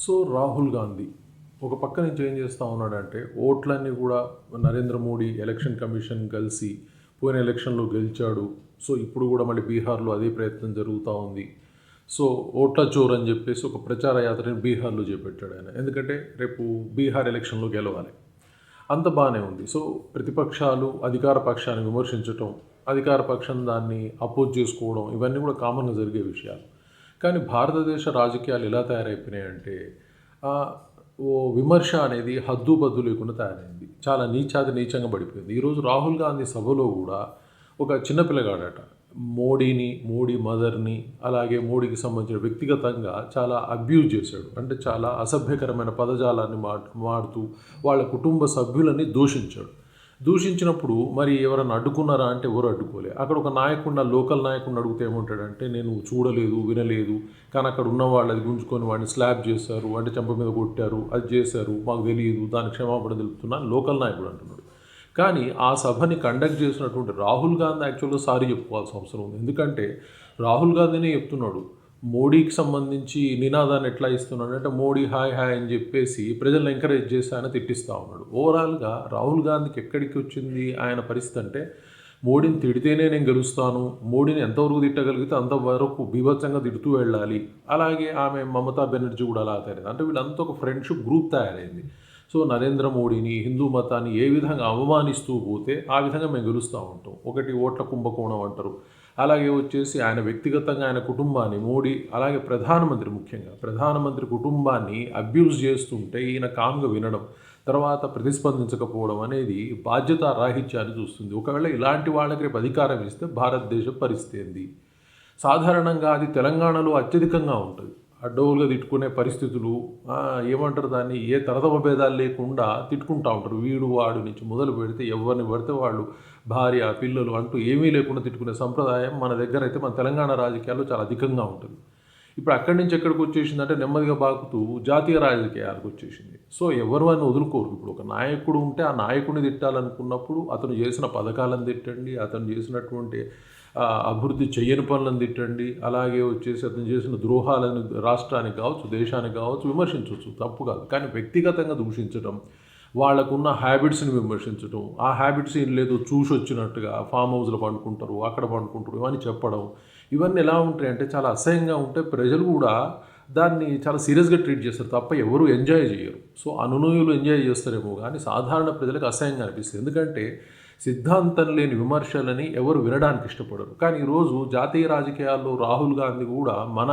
So Rahul Gandhi ఒక పక్క నుంచి ఏం చేస్తూ ఉన్నాడంటే ఓట్లన్నీ కూడా నరేంద్ర మోడీ ఎలక్షన్ కమిషన్ కలిసి పోయిన ఎలక్షన్లో గెలిచాడు. సో ఇప్పుడు కూడా మళ్ళీ బీహార్లో అదే ప్రయత్నం జరుగుతూ ఉంది. సో ఓట్ల చోర్ అని చెప్పేసి ఒక ప్రచార యాత్రని బీహార్లో చేపట్టాడు ఆయన. ఎందుకంటే రేపు బీహార్ ఎలక్షన్లో గెలవాలి. అంత బాగానే ఉంది. సో ప్రతిపక్షాలు అధికార పక్షాన్ని విమర్శించటం, అధికార పక్షం దాన్ని అపోజ్ చేసుకోవడం, ఇవన్నీ కూడా కామన్గా జరిగే విషయాలు. కానీ భారతదేశ రాజకీయాలు ఎలా తయారైపోయినాయంటే ఓ విమర్శ అనేది హద్దుబద్దు లేకుండా తయారైంది. చాలా నీచంగా పడిపోయింది. ఈరోజు రాహుల్ గాంధీ సభలో కూడా ఒక చిన్నపిల్లగాడట మోడీ మదర్ని, అలాగే మోడీకి సంబంధించిన వ్యక్తిగతంగా చాలా అబ్యూజ్ చేశాడు. అంటే చాలా అసభ్యకరమైన పదజాలాన్ని వాడుతూ వాళ్ళ కుటుంబ సభ్యులని దూషించినప్పుడు మరి ఎవరైనా అడ్డుకున్నారా అంటే ఎవరు అడ్డుకోలే. అక్కడ ఒక నాయకుడు, లోకల్ నాయకుడిని అడిగితే ఏమంటాడంటే నేను చూడలేదు, వినలేదు, కానీ అక్కడ ఉన్న వాళ్ళు అది గుంజుకొని వాడిని స్లాబ్ చేశారు, అంటే చెంప మీద కొట్టారు, అది చేశారు, మాకు తెలియదు, దానికి క్షమాపణ తెలుపుతున్నాను లోకల్ నాయకుడు అంటున్నాడు. కానీ ఆ సభని కండక్ట్ చేసినటువంటి రాహుల్ గాంధీ యాక్చువల్గా సారీ చెప్పుకోవాల్సిన అవసరం ఉంది. ఎందుకంటే రాహుల్ గాంధీనే చెప్తున్నాడు మోడీకి సంబంధించి నినాదాన్ని ఎట్లా ఇస్తున్నాడు అంటే మోడీ హాయ్ హాయ్ అని చెప్పేసి ప్రజలను ఎంకరేజ్ చేసి ఆయన తిట్టిస్తూ ఉన్నాడు. ఓవరాల్గా రాహుల్ గాంధీకి ఎక్కడికి వచ్చింది ఆయన పరిస్థితి అంటే మోడీని తిడితేనే నేను గెలుస్తాను, మోడీని ఎంతవరకు తిట్టగలిగితే అంతవరకు బీభత్సంగా తిడుతూ వెళ్ళాలి. అలాగే ఆమె మమతా బెనర్జీ కూడా అలా తయారైంది. అంటే వీళ్ళంతా ఒక ఫ్రెండ్షిప్ గ్రూప్ తయారైంది. సో నరేంద్ర మోడీని, హిందూ మతాన్ని ఏ విధంగా అవమానిస్తూ పోతే ఆ విధంగా మేము గెలుస్తూ ఉంటాం. ఒకటి ఓట్ల కుంభకోణం అంటారు. అలాగే వచ్చేసి ఆయన వ్యక్తిగతంగా ఆయన కుటుంబాన్ని మోడీ, అలాగే ముఖ్యంగా ప్రధానమంత్రి కుటుంబాన్ని అబ్యూజ్ చేస్తుంటే ఈయన కామ్గా వినడం, తర్వాత ప్రతిస్పందించకపోవడం అనేది బాధ్యత రాహిత్యాన్ని చూస్తుంది. ఒకవేళ ఇలాంటి వాళ్ళకి రేపు అధికారం ఇస్తే భారతదేశం పరిస్థితి ఏంది? సాధారణంగా అది తెలంగాణలో అత్యధికంగా ఉంటుంది. అడ్డోలుగా తిట్టుకునే పరిస్థితులు, ఏమంటారు దాన్ని, ఏ తరతమ భేదాలు లేకుండా తిట్టుకుంటూ ఉంటారు. వీడు వాడు నుంచి మొదలు పెడితే ఎవరిని పడితే వాళ్ళు భార్య పిల్లలు అంటూ ఏమీ లేకుండా తిట్టుకునే సంప్రదాయం మన దగ్గర అయితే మన తెలంగాణ రాజకీయాల్లో చాలా అధికంగా ఉంటుంది. ఇప్పుడు అక్కడి నుంచి ఎక్కడికి వచ్చేసిందంటే నెమ్మదిగా బాగుతూ జాతీయ రాజకీయాలకు వచ్చేసింది. సో ఎవరు అని వదులుకోరు. ఇప్పుడు ఒక నాయకుడు ఉంటే ఆ నాయకుడిని తిట్టాలనుకున్నప్పుడు అతను చేసిన పథకాలను తిట్టండి, అతను చేసినటువంటి అభివృద్ధి చెయ్యని పనులను తిట్టండి, అలాగే వచ్చేసి అతను చేసిన ద్రోహాలను రాష్ట్రానికి కావచ్చు, దేశానికి కావచ్చు విమర్శించవచ్చు, తప్పు కాదు. కానీ వ్యక్తిగతంగా దూషించడం, వాళ్ళకున్న హ్యాబిట్స్ని విమర్శించడం, ఆ హ్యాబిట్స్ ఏం లేదో చూసి వచ్చినట్టుగా ఫామ్ హౌస్లో పండుకుంటారు, అక్కడ పండుకుంటారు, ఇవన్నీ చెప్పడం, ఇవన్నీ ఎలా ఉంటాయంటే చాలా అసహ్యంగా ఉంటే ప్రజలు కూడా దాన్ని చాలా సీరియస్గా ట్రీట్ చేస్తారు తప్ప ఎవరు ఎంజాయ్ చేయరు. సో అనునయులు ఎంజాయ్ చేస్తారేమో కానీ సాధారణ ప్రజలకు అసహ్యంగా అనిపిస్తుంది. ఎందుకంటే సిద్ధాంతం లేని విమర్శలని ఎవరు వినడానికి ఇష్టపడరు. కానీ ఈరోజు జాతీయ రాజకీయాల్లో రాహుల్ గాంధీ కూడా మన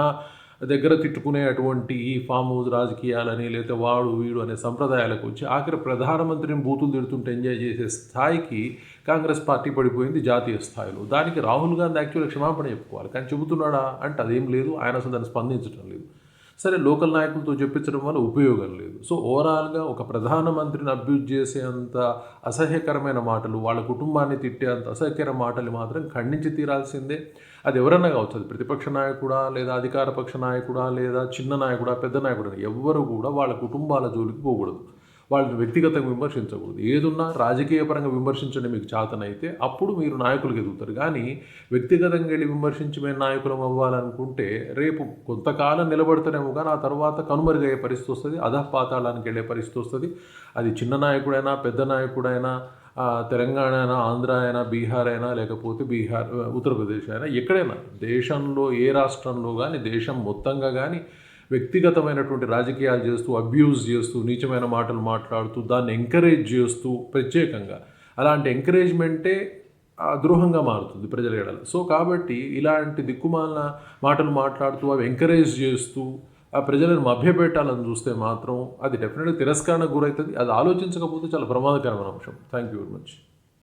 దగ్గర తిట్టుకునే అటువంటి ఈ ఫామ్ హౌస్ రాజకీయాలని, లేదా వాడు వీడు అనే సంప్రదాయాలకు వచ్చి ఆఖరి ప్రధానమంత్రిని బూతులు తిడుతుంటే ఎంజాయ్ చేసే స్థాయికి కాంగ్రెస్ పార్టీ పడిపోయింది జాతీయ స్థాయిలో. దానికి రాహుల్ గాంధీ యాక్చువల్గా క్షమాపణ చెప్పుకోవాలి. కానీ చెబుతున్నాడా అంటే అదేం లేదు, ఆయన అసలు దాన్ని స్పందించడం లేదు. సరే లోకల్ నాయకులతో చెప్పించడం వల్ల ఉపయోగం లేదు. సో ఓవరాల్గా ఒక ప్రధానమంత్రిని అబ్యూజ్ చేసేంత అసహ్యకరమైన మాటలు, వాళ్ళ కుటుంబాన్ని తిట్టేంత అసహ్యకర మాటలు మాత్రం ఖండించి తీరాల్సిందే. అది ఎవరన్నా కావచ్చు, అది ప్రతిపక్ష నాయకుడా, లేదా అధికార పక్ష నాయకుడా, లేదా చిన్న నాయకుడా, పెద్ద నాయకుడా, ఎవ్వరు కూడా వాళ్ళ కుటుంబాల జోలికి పోకూడదు, వాళ్ళని వ్యక్తిగతంగా విమర్శించకూడదు. ఏదున్నా రాజకీయ పరంగా విమర్శించడం మీకు చేతనైతే అప్పుడు మీరు నాయకులకు ఎదుగుతారు. కానీ వ్యక్తిగతంగా వెళ్ళి విమర్శించి మేము నాయకులం అవ్వాలనుకుంటే రేపు కొంతకాలం నిలబడతారేమో కానీ ఆ తర్వాత కనుమరుగయ్యే పరిస్థితి వస్తుంది, అధపాతాళానికి వెళ్ళే పరిస్థితి వస్తుంది. అది చిన్న నాయకుడైనా, పెద్ద నాయకుడైనా, తెలంగాణ అయినా, ఆంధ్ర అయినా, బీహార్ అయినా, లేకపోతే ఉత్తరప్రదేశ్ అయినా, ఎక్కడైనా దేశంలో ఏ రాష్ట్రంలో కానీ దేశం మొత్తంగా కానీ వ్యక్తిగతమైనటువంటి రాజకీయాలు చేస్తూ, అబ్యూజ్ చేస్తూ, నీచమైన మాటలు మాట్లాడుతూ, దాన్ని ఎంకరేజ్ చేస్తూ, ప్రత్యేకంగా అలాంటి ఎంకరేజ్మెంటే ద్రోహంగా మారుతుంది ప్రజల ఎడల. సో కాబట్టి ఇలాంటి దిక్కుమాలిన మాటలు మాట్లాడుతూ అవి ఎంకరేజ్ చేస్తూ ఆ ప్రజలను మభ్యపెట్టాలని చూస్తే మాత్రం అది డెఫినెట్గా తిరస్కరణకు గురవుతుంది. అది ఆలోచించకపోతే చాలా ప్రమాదకరమైన అంశం. Thank you very much.